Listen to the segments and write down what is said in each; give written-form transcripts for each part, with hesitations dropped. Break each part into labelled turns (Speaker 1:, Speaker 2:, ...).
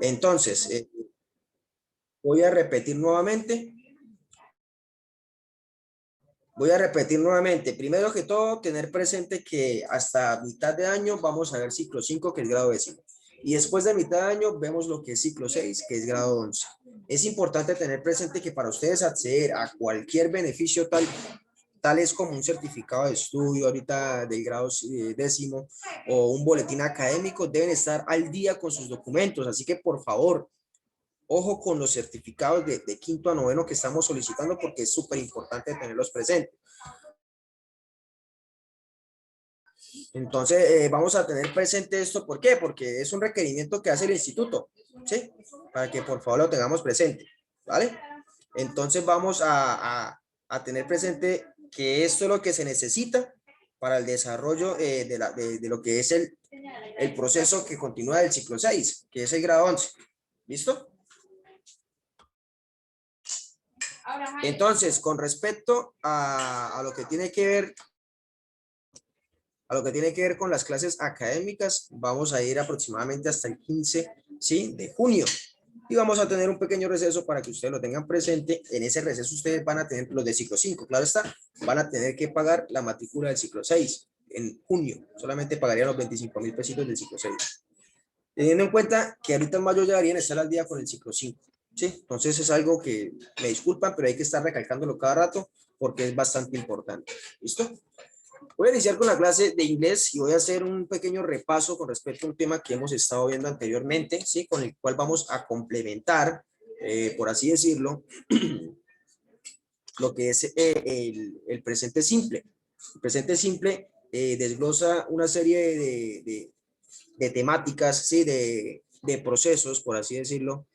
Speaker 1: Entonces, voy a repetir nuevamente. Primero que todo, tener presente que hasta mitad de año vamos a ver ciclo 5, que es grado décimo. Y después de mitad de año vemos lo que es ciclo 6, que es grado 11. Es importante tener presente que para ustedes acceder a cualquier beneficio tales como un certificado de estudio ahorita del grado décimo o un boletín académico, deben estar al día con sus documentos. Así que por favor, ojo con los certificados de quinto a noveno que estamos solicitando, porque es súper importante tenerlos presentes. Entonces, vamos a tener presente esto. ¿Por qué? Porque es un requerimiento que hace el instituto, ¿sí? Para que por favor lo tengamos presente, ¿vale? Entonces, vamos a tener presente que esto es lo que se necesita para el desarrollo de lo que es el proceso que continúa del ciclo 6, que es el grado 11. ¿Listo? Entonces, con respecto a lo que tiene que ver con las clases académicas, vamos a ir aproximadamente hasta el 15, ¿sí?, de junio. Y vamos a tener un pequeño receso para que ustedes lo tengan presente. En ese receso ustedes van a tener los de ciclo 5, claro está, van a tener que pagar la matrícula del ciclo 6 en junio. Solamente pagarían los 25.000 pesitos del ciclo 6. Teniendo en cuenta que ahorita en mayo ya deberían estar al día con el ciclo 5. ¿Sí? Entonces es algo que me disculpan, pero hay que estar recalcándolo cada rato porque es bastante importante. ¿Listo? Voy a iniciar con la clase de inglés y voy a hacer un pequeño repaso con respecto a un tema que hemos estado viendo anteriormente, ¿sí?, con el cual vamos a complementar, por así decirlo, lo que es el presente simple. El presente simple desglosa una serie de temáticas, ¿sí?, de procesos, por así decirlo,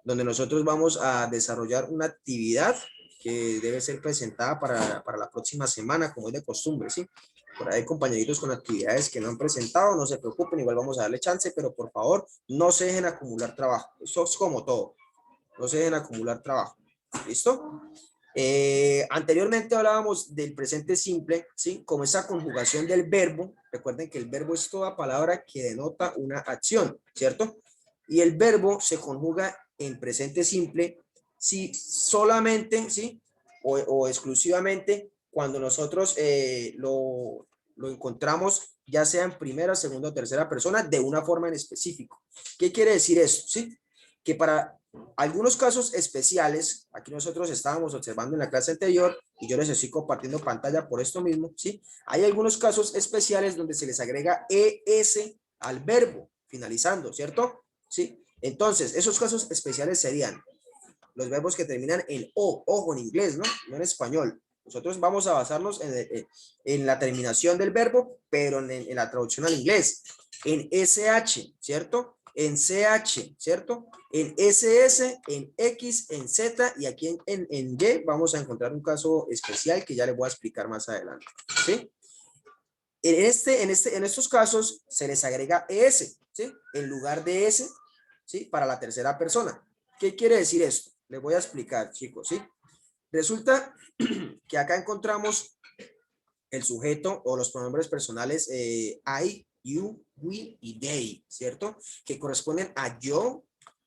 Speaker 1: donde nosotros vamos a desarrollar una actividad que debe ser presentada para la próxima semana, como es de costumbre, ¿sí? Por ahí hay compañeritos con actividades que no han presentado, no se preocupen, igual vamos a darle chance, pero por favor, no se dejen acumular trabajo. Eso es como todo, no se dejen acumular trabajo. ¿Listo? Anteriormente hablábamos del presente simple, ¿sí?, como esa conjugación del verbo. Recuerden que el verbo es toda palabra que denota una acción, ¿cierto? Y el verbo se conjuga en presente simple si solamente, ¿sí?, o exclusivamente cuando nosotros lo encontramos ya sea en primera, segunda o tercera persona de una forma en específico. ¿Qué quiere decir eso? ¿Sí? Que para algunos casos especiales, aquí nosotros estábamos observando en la clase anterior y yo les estoy compartiendo pantalla por esto mismo, ¿sí? Hay algunos casos especiales donde se les agrega ES al verbo finalizando, ¿cierto? ¿Sí? Entonces, esos casos especiales serían los verbos que terminan en O, ojo, en inglés, ¿no? No en español. Nosotros vamos a basarnos en la terminación del verbo, pero en la traducción al inglés. En SH, ¿cierto? En CH, ¿cierto? En SS, en X, en Z y aquí en Y vamos a encontrar un caso especial que ya les voy a explicar más adelante, ¿sí? En estos casos se les agrega ES, ¿sí? En lugar de S, ¿sí?, para la tercera persona. ¿Qué quiere decir esto? Les voy a explicar, chicos, ¿sí? Resulta que acá encontramos el sujeto o los pronombres personales I, you, we y they, ¿cierto? Que corresponden a yo,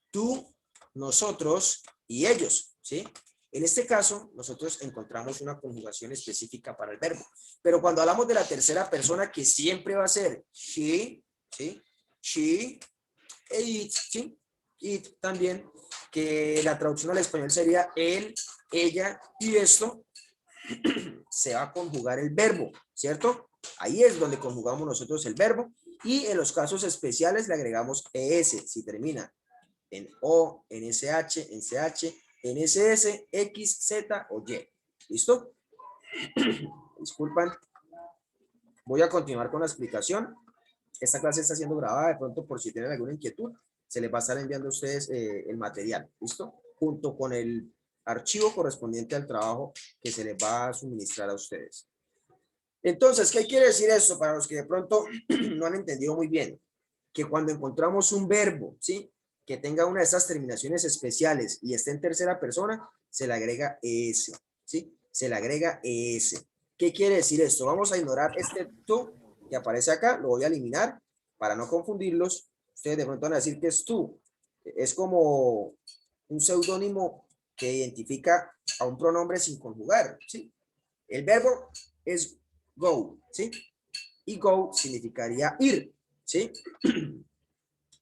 Speaker 1: tú, nosotros y ellos, ¿sí? En este caso, nosotros encontramos una conjugación específica para el verbo. Pero cuando hablamos de la tercera persona, que siempre va a ser she, ¿sí? She, it, ¿sí? It también, que la traducción al español sería él, ella y esto, se va a conjugar el verbo, ¿cierto? Ahí es donde conjugamos nosotros el verbo y en los casos especiales le agregamos ES, si termina en O, en SH, en CH, en SS, X, Z o Y. ¿Listo? Disculpan. Voy a continuar con la explicación. Esta clase está siendo grabada, de pronto por si tienen alguna inquietud, se les va a estar enviando a ustedes el material, ¿listo? Junto con el archivo correspondiente al trabajo que se les va a suministrar a ustedes. Entonces, ¿qué quiere decir eso para los que de pronto no han entendido muy bien? Que cuando encontramos un verbo, ¿sí?, que tenga una de esas terminaciones especiales y esté en tercera persona, se le agrega ES, ¿sí? Se le agrega ES. ¿Qué quiere decir esto? Vamos a ignorar este tú que aparece acá, lo voy a eliminar para no confundirlos. Ustedes de pronto van a decir que es tú. Es como un seudónimo que identifica a un pronombre sin conjugar, ¿sí? El verbo es go, ¿sí? Y go significaría ir, ¿sí?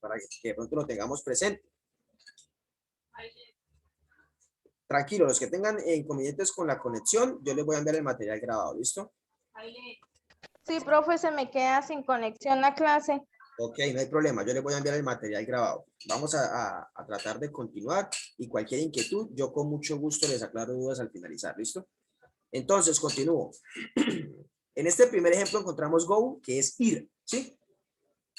Speaker 1: Para que de pronto lo tengamos presente. Tranquilo, los que tengan inconvenientes con la conexión, yo les voy a enviar el material grabado, ¿listo?
Speaker 2: Sí, profe, se me queda sin conexión la clase.
Speaker 1: Ok, no hay problema, yo les voy a enviar el material grabado. Vamos a tratar de continuar y cualquier inquietud, yo con mucho gusto les aclaro dudas al finalizar, ¿listo? Entonces, continúo. En este primer ejemplo encontramos go, que es ir, ¿sí?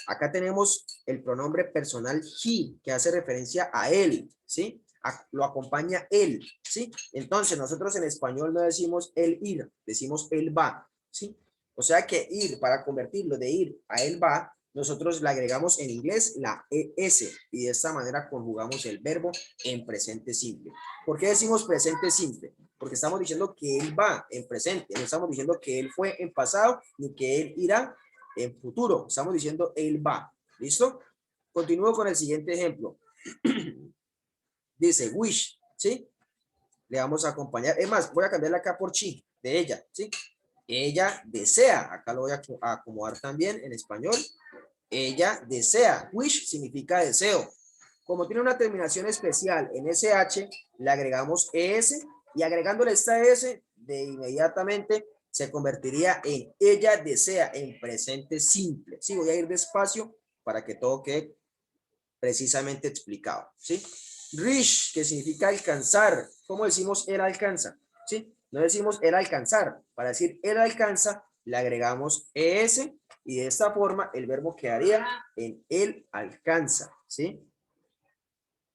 Speaker 1: Acá tenemos el pronombre personal he, que hace referencia a él, ¿sí? Lo acompaña él, ¿sí? Entonces, nosotros en español no decimos el ir, decimos él va, ¿sí? O sea que ir, para convertirlo de ir a él va, nosotros le agregamos en inglés la ES y de esta manera conjugamos el verbo en presente simple. ¿Por qué decimos presente simple? Porque estamos diciendo que él va en presente, no estamos diciendo que él fue en pasado ni que él irá en futuro. Estamos diciendo él va. ¿Listo? Continúo con el siguiente ejemplo. Dice wish, ¿sí? Le vamos a acompañar. Es más, voy a cambiarle acá por she, de ella, ¿sí? Ella desea. Acá lo voy a acomodar también en español. Ella desea. Wish significa deseo. Como tiene una terminación especial en SH, le agregamos ES y agregándole esta S, de inmediatamente se convertiría en ella desea en presente simple. Sí, voy a ir despacio para que todo quede precisamente explicado. ¿Sí? Reach, que significa alcanzar. ¿Cómo decimos él alcanza? ¿Sí? No decimos él alcanzar. Para decir él alcanza, le agregamos ES y de esta forma el verbo quedaría en él alcanza. ¿Sí?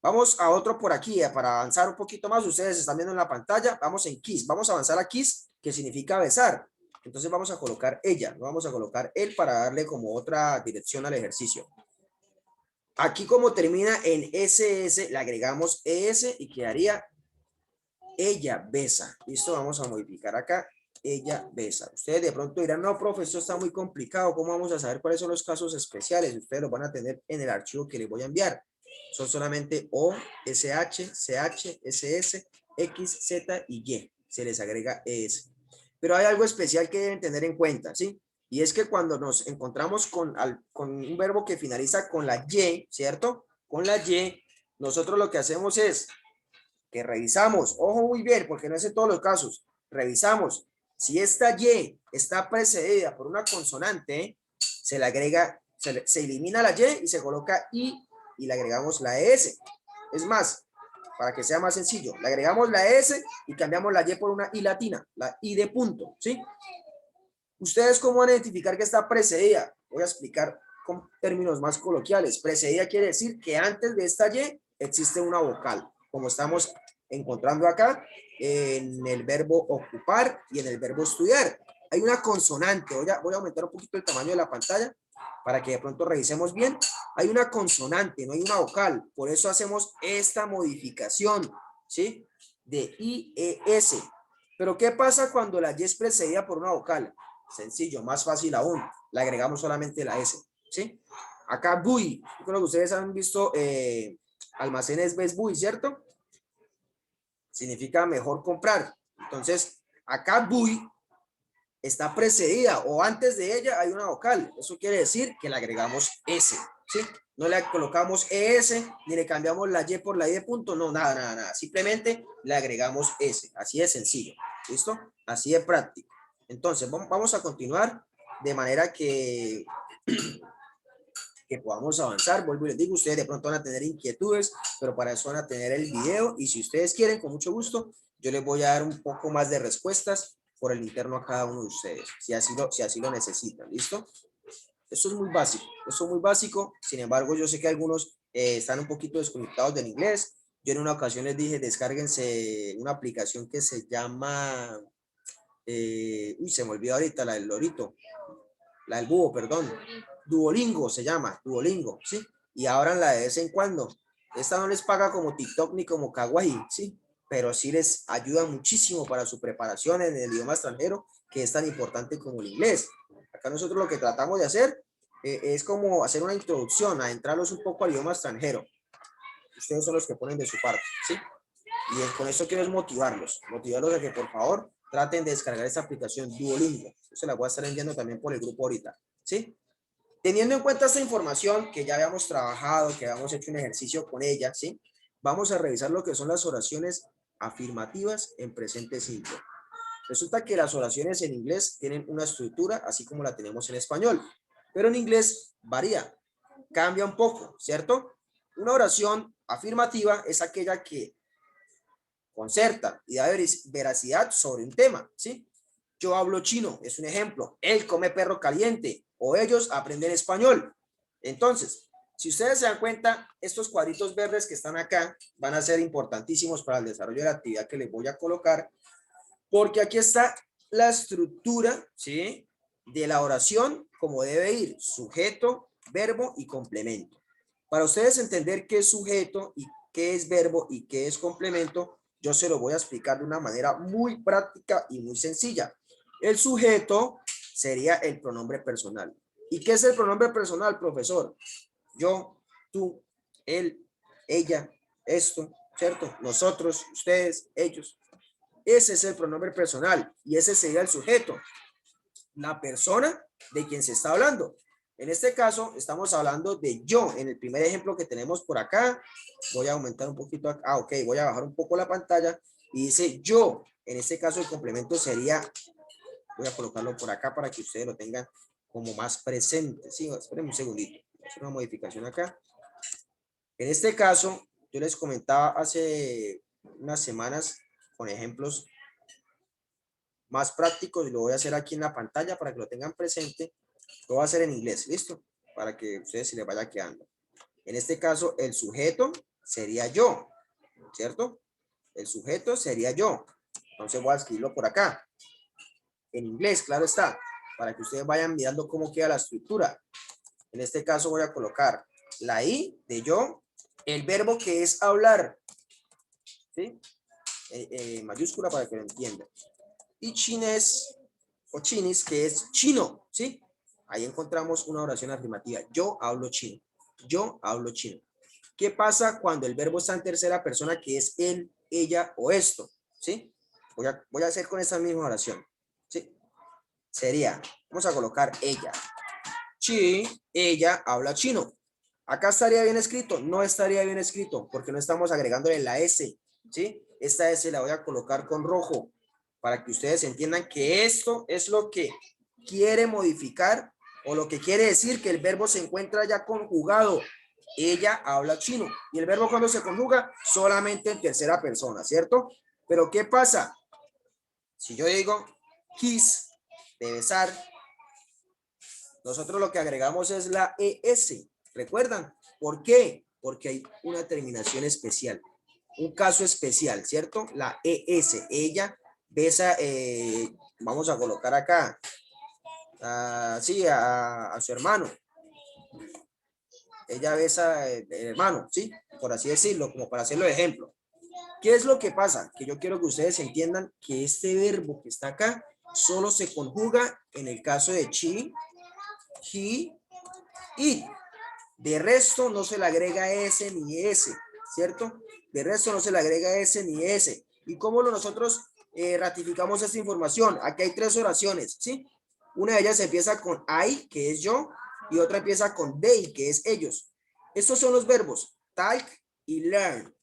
Speaker 1: Vamos a otro por aquí, para avanzar un poquito más. Ustedes están viendo en la pantalla. Vamos en kiss. Vamos a avanzar a kiss, que significa besar. Entonces vamos a colocar ella, no vamos a colocar él para darle como otra dirección al ejercicio. Aquí como termina en SS, le agregamos ES y quedaría ella besa. Listo, vamos a modificar acá. Ella besa. Ustedes de pronto dirán, no, profe, esto está muy complicado. ¿Cómo vamos a saber cuáles son los casos especiales? Ustedes los van a tener en el archivo que les voy a enviar. Son solamente O, SH, CH, SS, X, Z y Y. Se les agrega ES. Pero hay algo especial que deben tener en cuenta, ¿sí? Y es que cuando nos encontramos con un verbo que finaliza con la Y, ¿cierto? Con la Y, nosotros lo que hacemos es que revisamos, ojo muy bien, porque no es en todos los casos, revisamos si esta Y está precedida por una consonante, se le agrega, se elimina la Y y se coloca I y le agregamos la S. Es más, para que sea más sencillo, le agregamos la S y cambiamos la Y por una I latina, la I de punto, ¿sí? ¿Ustedes cómo van a identificar que está precedida? Voy a explicar con términos más coloquiales. Precedida quiere decir que antes de esta Y existe una vocal, como estamos encontrando acá en el verbo ocupar y en el verbo estudiar. Hay una consonante. Voy a aumentar un poquito el tamaño de la pantalla para que de pronto revisemos bien. Hay una consonante, no hay una vocal. Por eso hacemos esta modificación, ¿sí? De IES. Pero ¿qué pasa cuando la Y es precedida por una vocal? Sencillo, más fácil aún. Le agregamos solamente la S, ¿sí? Acá Bui, creo que ustedes han visto almacenes Best Buy, ¿cierto? Significa mejor comprar. Entonces, acá Bui está precedida o antes de ella hay una vocal. Eso quiere decir que le agregamos S, ¿sí? No le colocamos ES ni le cambiamos la Y por la I de punto. No, nada, nada, nada. Simplemente le agregamos S. Así de sencillo. ¿Listo? Así de práctico. Entonces, vamos a continuar de manera que podamos avanzar. Vuelvo y les digo, ustedes de pronto van a tener inquietudes, pero para eso van a tener el video y si ustedes quieren, con mucho gusto, yo les voy a dar un poco más de respuestas por el interno a cada uno de ustedes, si así lo necesitan, ¿listo? Eso es muy básico, eso es muy básico, sin embargo, yo sé que algunos están un poquito desconectados del inglés. Yo en una ocasión les dije, descárguense una aplicación que se llama, se me olvidó ahorita, la del lorito, la del búho, perdón. Duolingo se llama, Duolingo, ¿sí? Y abranla de vez en cuando. Esta no les paga como TikTok ni como Kawaii, ¿sí? Pero sí les ayuda muchísimo para su preparación en el idioma extranjero, que es tan importante como el inglés. Acá nosotros lo que tratamos de hacer es como hacer una introducción, a entrarlos un poco al idioma extranjero. ustedes son los que ponen de su parte, ¿sí? Y con esto quiero es motivarlos a que por favor traten de descargar esta aplicación Duolingo. Yo se la voy a estar enviando también por el grupo ahorita, ¿sí? Teniendo en cuenta esta información que ya habíamos trabajado, que habíamos hecho un ejercicio con ella, ¿sí? Vamos a revisar lo que son las oraciones afirmativas en presente simple. Resulta que las oraciones en inglés tienen una estructura así como la tenemos en español, pero en inglés varía, cambia un poco, ¿cierto? Una oración afirmativa es aquella que concerta y da veracidad sobre un tema, ¿sí? Yo hablo chino, es un ejemplo. Él come perro caliente o ellos aprenden español. Entonces, si ustedes se dan cuenta, estos cuadritos verdes que están acá van a ser importantísimos para el desarrollo de la actividad que les voy a colocar, porque aquí está la estructura, ¿sí? De la oración, como debe ir, sujeto, verbo y complemento. Para ustedes entender qué es sujeto y qué es verbo y qué es complemento, yo se lo voy a explicar de una manera muy práctica y muy sencilla. El sujeto sería el pronombre personal. ¿Y qué es el pronombre personal, profesor? Yo, tú, él, ella, esto, ¿cierto? Nosotros, ustedes, ellos. Ese es el pronombre personal y ese sería el sujeto, la persona de quien se está hablando. En este caso, estamos hablando de yo. En el primer ejemplo que tenemos por acá, voy a aumentar un poquito. Ok, voy a bajar un poco la pantalla y dice yo. En este caso, el complemento sería, voy a colocarlo por acá para que ustedes lo tengan como más presente. Sí, esperen un segundito. Voy a hacer una modificación acá. En este caso, yo les comentaba hace unas semanas con ejemplos más prácticos y lo voy a hacer aquí en la pantalla para que lo tengan presente. Lo voy a hacer en inglés, ¿listo? Para que ustedes se les vaya quedando. En este caso, el sujeto sería yo, ¿cierto? El sujeto sería yo. Entonces voy a escribirlo por acá. En inglés, claro está, para que ustedes vayan mirando cómo queda la estructura. En este caso voy a colocar la I de yo, el verbo que es hablar, ¿sí? Mayúscula para que lo entiendan. Y chines o chinis, que es chino, ¿sí? Ahí encontramos una oración afirmativa. Yo hablo chino. Yo hablo chino. ¿Qué pasa cuando el verbo está en tercera persona, que es él, ella o esto? ¿Sí? Voy a hacer con esta misma oración. ¿Sí? Sería, vamos a colocar ella. Sí, ella habla chino. Acá estaría bien escrito, no estaría bien escrito, porque no estamos agregándole la S, ¿sí? Esta S la voy a colocar con rojo, para que ustedes entiendan que esto es lo que quiere modificar, o lo que quiere decir que el verbo se encuentra ya conjugado. Ella habla chino, y el verbo cuando se conjuga, solamente en tercera persona, ¿cierto? Pero ¿qué pasa? Si yo digo kiss, de besar, nosotros lo que agregamos es la ES. ¿Recuerdan? ¿Por qué? Porque hay una terminación especial, un caso especial, ¿cierto? La ES. Ella besa, vamos a colocar acá, sí, a su hermano. Ella besa el hermano, ¿sí? Por así decirlo, como para hacerlo de ejemplo. ¿Qué es lo que pasa? Que yo quiero que ustedes entiendan que este verbo que está acá solo se conjuga en el caso de she, he, it. De resto no se le agrega S ni S, ¿cierto? De resto no se le agrega S ni S. ¿Y cómo nosotros ratificamos esta información? Aquí hay tres oraciones, ¿sí? Una de ellas empieza con I, que es yo, y otra empieza con they, que es ellos. Estos son los verbos talk y learn.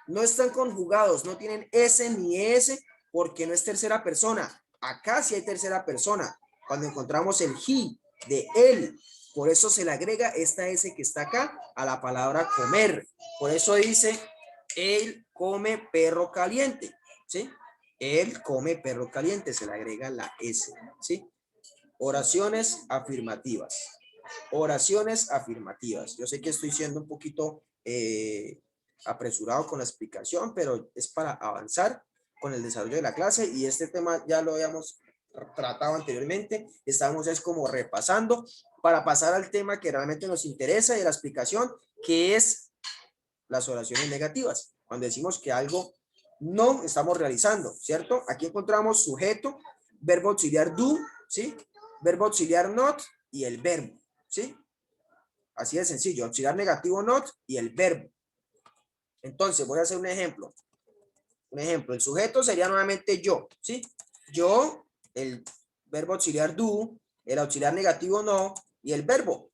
Speaker 1: No están conjugados, no tienen S ni S porque no es tercera persona. Acá sí hay tercera persona. Cuando encontramos el he de él, por eso se le agrega esta S que está acá a la palabra comer. Por eso dice, él come perro caliente, ¿sí? Él come perro caliente, se le agrega la S, ¿sí? Oraciones afirmativas. Oraciones afirmativas. Yo sé que estoy siendo un poquito apresurado con la explicación, pero es para avanzar con el desarrollo de la clase y este tema ya lo habíamos tratado anteriormente. Estamos es como repasando para pasar al tema que realmente nos interesa de la explicación, que es las oraciones negativas. Cuando decimos que algo no estamos realizando, ¿cierto? Aquí encontramos sujeto, verbo auxiliar do, ¿sí? Verbo auxiliar not y el verbo, ¿sí? Así de sencillo, auxiliar negativo not y el verbo. Entonces, voy a hacer un ejemplo. Un ejemplo, el sujeto sería nuevamente yo, ¿sí? Yo, el verbo auxiliar do, el auxiliar negativo no, y el verbo.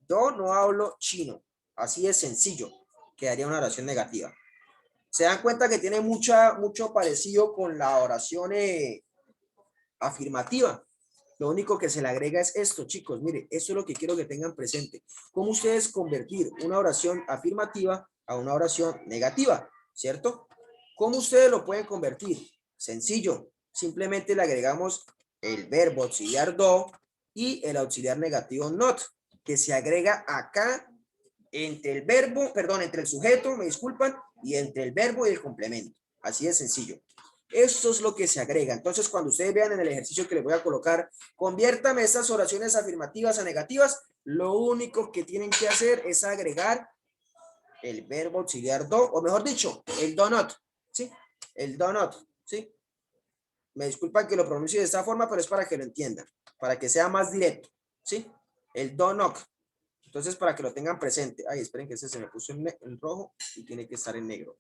Speaker 1: Yo no hablo chino. Así de sencillo. Quedaría una oración negativa. Se dan cuenta que tiene mucho parecido con la oración afirmativa. Lo único que se le agrega es esto, chicos. Mire, eso es lo que quiero que tengan presente. ¿Cómo ustedes convertir una oración afirmativa a una oración negativa? ¿Cierto? ¿Cómo ustedes lo pueden convertir? Sencillo. Simplemente le agregamos el verbo auxiliar do y el auxiliar negativo not, que se agrega acá entre el verbo, perdón, entre el sujeto, me disculpan, y entre el verbo y el complemento. Así de sencillo. Esto es lo que se agrega. Entonces, cuando ustedes vean en el ejercicio que les voy a colocar, conviértame estas oraciones afirmativas a negativas, lo único que tienen que hacer es agregar el verbo auxiliar do, o mejor dicho, el do not, ¿sí? El do not, ¿sí? Me disculpan que lo pronuncie de esta forma, pero es para que lo entiendan, para que sea más directo, ¿sí? El do not. Entonces, para que lo tengan presente. Ay, esperen que ese se me puso en rojo y tiene que estar en negro.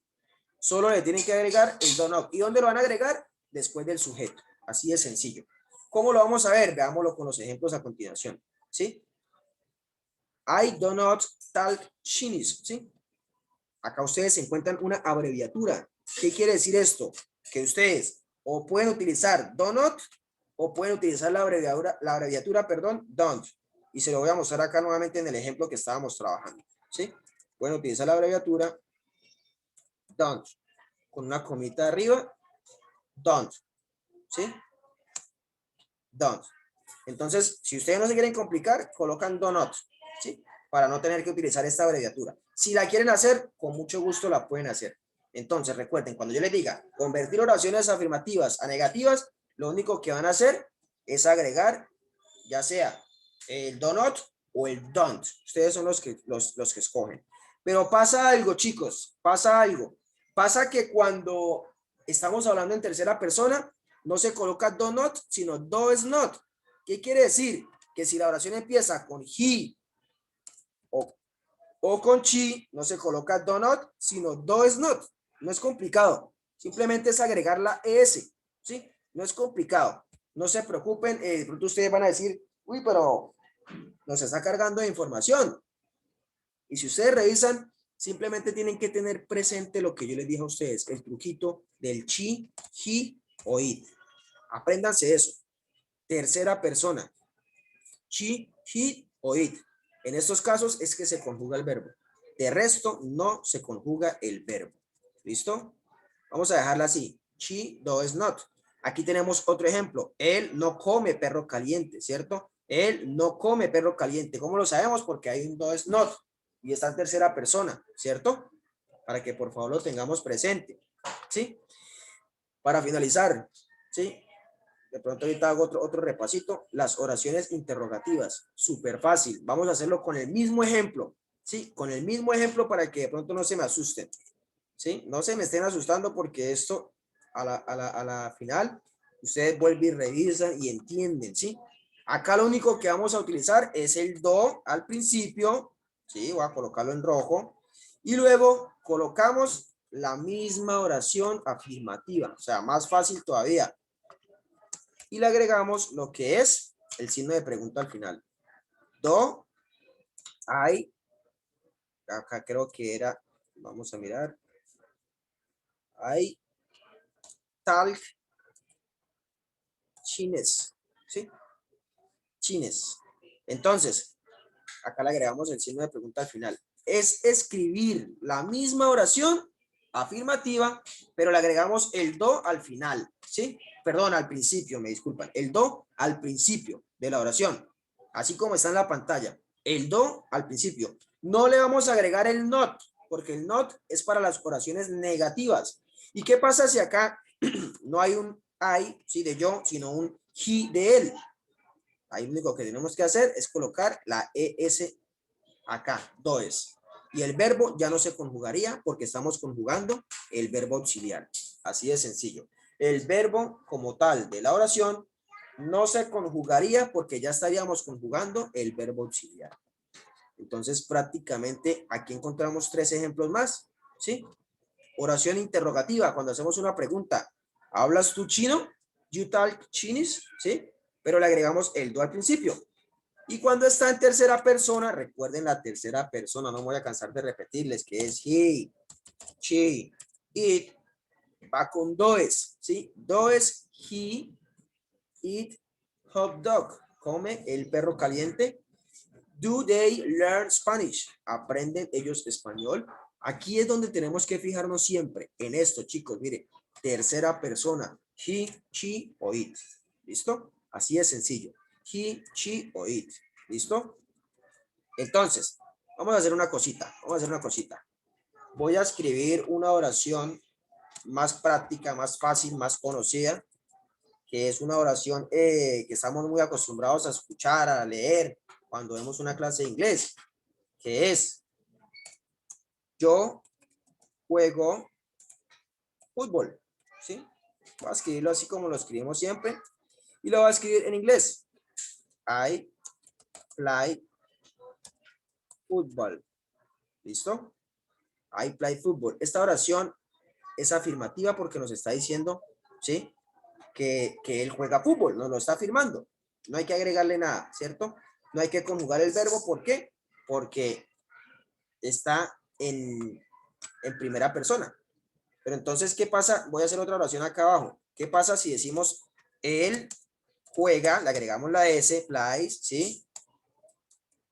Speaker 1: Solo le tienen que agregar el do not. ¿Y dónde lo van a agregar? Después del sujeto. Así de sencillo. ¿Cómo lo vamos a ver? Veámoslo con los ejemplos a continuación. ¿Sí? I do not talk Chinese. ¿Sí? Acá ustedes encuentran una abreviatura. ¿Qué quiere decir esto? Que ustedes o pueden utilizar do not o pueden utilizar la abreviatura, perdón, don't. Y se lo voy a mostrar acá nuevamente en el ejemplo que estábamos trabajando. ¿Sí? Pueden utilizar la abreviatura don't con una comita arriba, don't. ¿Sí? Don't. Entonces, si ustedes no se quieren complicar, colocan do not, ¿sí? Para no tener que utilizar esta abreviatura. Si la quieren hacer, con mucho gusto la pueden hacer. Entonces, recuerden, cuando yo les diga convertir oraciones afirmativas a negativas, lo único que van a hacer es agregar, ya sea el do not o el don't. Ustedes son los que escogen. Pero pasa algo, chicos, pasa algo. Pasa que cuando estamos hablando en tercera persona, no se coloca do not, sino do is not. ¿Qué quiere decir? Que si la oración empieza con he o con she, no se coloca do not, sino do is not. No es complicado. Simplemente es agregar la es. ¿Sí? No es complicado. No se preocupen. De pronto ustedes van a decir, uy, pero nos está cargando de información. Y si ustedes revisan, simplemente tienen que tener presente lo que yo les dije a ustedes, el truquito del she, he o it. Apréndanse eso. Tercera persona. She, he o it. En estos casos es que se conjuga el verbo. De resto, no se conjuga el verbo. ¿Listo? Vamos a dejarla así. She does not. Aquí tenemos otro ejemplo. Él no come perro caliente, ¿cierto? Él no come perro caliente. ¿Cómo lo sabemos? Porque hay un does not. Y está en tercera persona, ¿cierto? Para que por favor lo tengamos presente. ¿Sí? Para finalizar, ¿sí? De pronto ahorita hago otro repasito. Las oraciones interrogativas. Súper fácil. Vamos a hacerlo con el mismo ejemplo. ¿Sí? Con el mismo ejemplo para que de pronto no se me asusten. ¿Sí? No se me estén asustando porque esto a la final ustedes vuelven y revisan y entienden. ¿Sí? Acá lo único que vamos a utilizar es el do al principio. ¿Sí? Voy a colocarlo en rojo. Y luego colocamos la misma oración afirmativa. O sea, más fácil todavía. Y le agregamos lo que es el signo de pregunta al final. Do, I, acá creo que era, vamos a mirar, I talk Chinese, ¿sí? Chinese. Entonces, acá le agregamos el signo de pregunta al final. Es escribir la misma oración afirmativa, pero le agregamos el do al final, ¿sí? Perdón, al principio, me disculpan. El do al principio de la oración, así como está en la pantalla. El do al principio. No le vamos a agregar el not, porque el not es para las oraciones negativas. ¿Y qué pasa si acá no hay un I, sí, de yo, sino un he de él? Ahí lo único que tenemos que hacer es colocar la ES acá, does. Y el verbo ya no se conjugaría porque estamos conjugando el verbo auxiliar. Así de sencillo. El verbo como tal de la oración no se conjugaría porque ya estaríamos conjugando el verbo auxiliar. Entonces, prácticamente aquí encontramos 3 ejemplos más, ¿sí? Oración interrogativa, cuando hacemos una pregunta, ¿hablas tú chino? You talk Chinese, ¿sí? Pero le agregamos el do al principio. Y cuando está en tercera persona, recuerden la tercera persona, no me voy a cansar de repetirles, que es he, she, it, va con does, ¿sí? Does, he, eat, hot dog, come el perro caliente. Do they learn Spanish? ¿Aprenden ellos español? Aquí es donde tenemos que fijarnos siempre en esto, chicos. Mire, tercera persona. He, she o it. ¿Listo? Así es sencillo. He, she o it. ¿Listo? Entonces, vamos a hacer una cosita. Vamos a hacer una cosita. Voy a escribir una oración más práctica, más fácil, más conocida, que es una oración que estamos muy acostumbrados a escuchar, a leer cuando vemos una clase de inglés, que es: yo juego fútbol, ¿sí? Voy a escribirlo así como lo escribimos siempre y lo voy a escribir en inglés. I play football. ¿Listo? I play football. Esta oración es afirmativa porque nos está diciendo, ¿sí? Que él juega fútbol, nos lo está afirmando. No hay que agregarle nada, ¿cierto? No hay que conjugar el verbo. ¿Por qué? Porque está en primera persona. Pero entonces, ¿qué pasa? Voy a hacer otra oración acá abajo. ¿Qué pasa si decimos él juega, le agregamos la S, plays, ¿sí?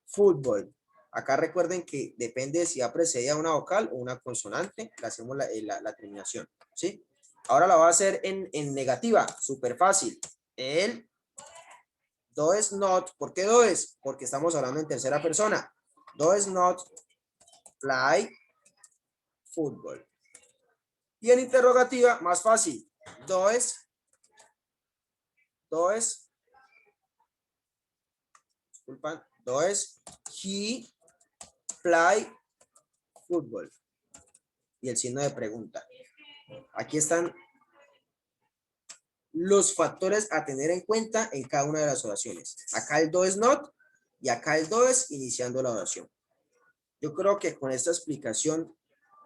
Speaker 1: Fútbol. Acá recuerden que depende si ha precedida una vocal o una consonante, le hacemos la terminación, ¿sí? Ahora la voy a hacer en negativa, súper fácil. Él does not, ¿por qué does? Porque estamos hablando en tercera persona. Does not play football. Y en interrogativa, más fácil. Does, disculpan, does he play football? Y el signo de pregunta. Aquí están los factores a tener en cuenta en cada una de las oraciones. Acá el does not y acá el does iniciando la oración. Yo creo que con esta explicación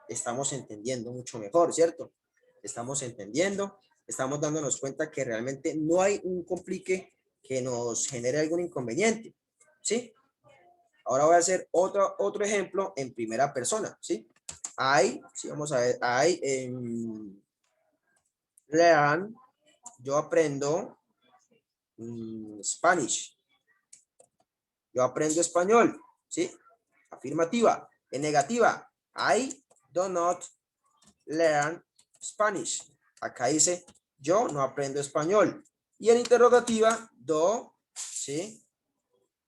Speaker 1: estamos entendiendo mucho mejor, ¿cierto? Estamos entendiendo, estamos dándonos cuenta que realmente no hay un complique que nos genere algún inconveniente, ¿sí? Ahora voy a hacer otro ejemplo en primera persona, ¿sí? Sí, vamos a ver, learn, yo aprendo Spanish. Yo aprendo español, ¿sí? Afirmativa. En negativa, I do not learn Spanish. Acá dice, yo no aprendo español. Y en interrogativa, ¿sí?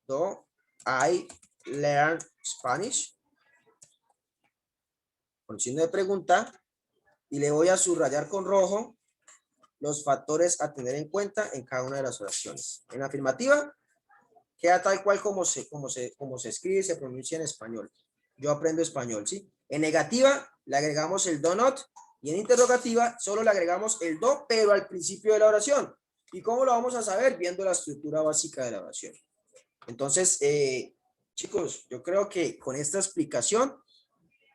Speaker 1: Do I learn Spanish? Con signo de pregunta. Y le voy a subrayar con rojo los factores a tener en cuenta en cada una de las oraciones. En afirmativa, queda tal cual como se escribe y se pronuncia en español. Yo aprendo español, ¿sí? En negativa, le agregamos el do not. Y en interrogativa, solo le agregamos el do, pero al principio de la oración. ¿Y cómo lo vamos a saber? Viendo la estructura básica de la oración. Entonces, chicos, yo creo que con esta explicación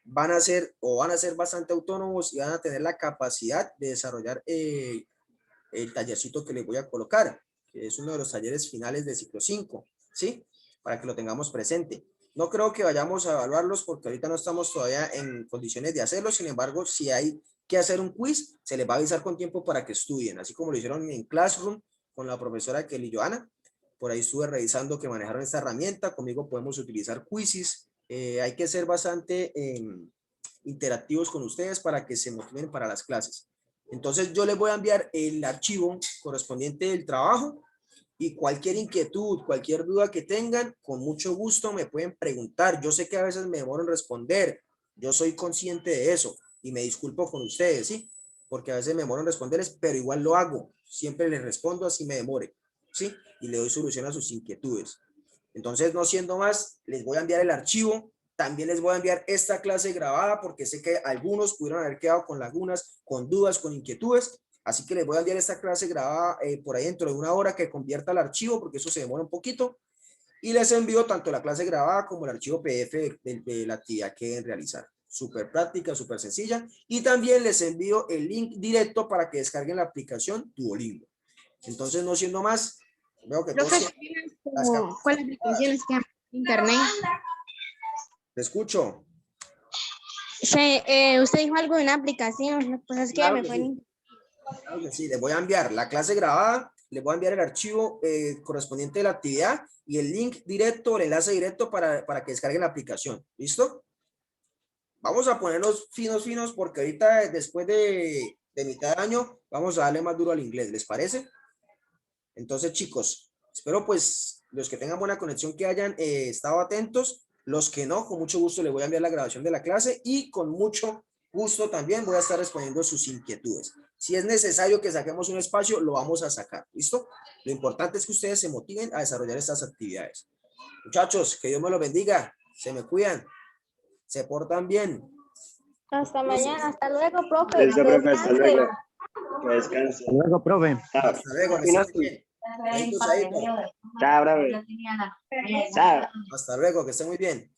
Speaker 1: van a ser bastante autónomos y van a tener la capacidad de desarrollar el tallercito que les voy a colocar, que es uno de los talleres finales de ciclo 5, ¿sí? Para que lo tengamos presente. No creo que vayamos a evaluarlos porque ahorita no estamos todavía en condiciones de hacerlo. Sin embargo, si hay que hacer un quiz, se les va a avisar con tiempo para que estudien, así como lo hicieron en Classroom con la profesora Kelly Joana. Por ahí estuve revisando que manejaron esta herramienta. Conmigo podemos utilizar quizzes. Hay que ser bastante interactivos con ustedes para que se motiven para las clases. Entonces yo les voy a enviar el archivo correspondiente del trabajo y cualquier inquietud, cualquier duda que tengan, con mucho gusto me pueden preguntar. Yo sé que a veces me demoro en responder, yo soy consciente de eso y me disculpo con ustedes, ¿sí? Porque a veces me demoro en responderles, pero igual lo hago. Siempre les respondo así me demore, ¿sí? Y le doy solución a sus inquietudes. Entonces, no siendo más, les voy a enviar el archivo. También les voy a enviar esta clase grabada porque sé que algunos pudieron haber quedado con lagunas, con dudas, con inquietudes. Así que les voy a enviar esta clase grabada por ahí dentro de una hora que convierta el archivo porque eso se demora un poquito. y les envío tanto la clase grabada como el archivo PDF de la actividad que deben realizar. Súper práctica, súper sencilla. Y también les envío el link directo para que descarguen la aplicación Duolingo. Entonces, no siendo más, veo que todos
Speaker 3: Profe, ¿cuál aplicación es que internet?
Speaker 1: te escucho.
Speaker 3: Usted dijo algo de una aplicación, pues es que
Speaker 1: Claro
Speaker 3: me
Speaker 1: que
Speaker 3: fue.
Speaker 1: sí. Claro que sí, les voy a enviar la clase grabada, les voy a enviar el archivo correspondiente de la actividad y el link directo, el enlace directo para que descarguen la aplicación. ¿Listo? Vamos a ponernos finos porque ahorita después de mitad de año vamos a darle más duro al inglés, ¿les parece? Entonces, chicos, espero pues los que tengan buena conexión que hayan estado atentos, los que no, con mucho gusto les voy a enviar la grabación de la clase y con mucho gusto también voy a estar respondiendo sus inquietudes. Si es necesario que saquemos un espacio, lo vamos a sacar, ¿listo? Lo importante es que ustedes se motiven a desarrollar estas actividades. Muchachos, que Dios me los bendiga, se me cuidan, se portan bien.
Speaker 2: Hasta mañana, hasta luego, profe.
Speaker 4: Listo,
Speaker 2: Que
Speaker 4: profe, hasta
Speaker 2: descanse.
Speaker 4: luego. Que descanse.
Speaker 5: Luego, profe.
Speaker 4: Chao.
Speaker 1: Hasta luego, que
Speaker 4: Y no
Speaker 1: estén muy bien. Chaito, chaito.
Speaker 4: Chao, profe. Chao.
Speaker 1: Hasta luego, que estén muy bien.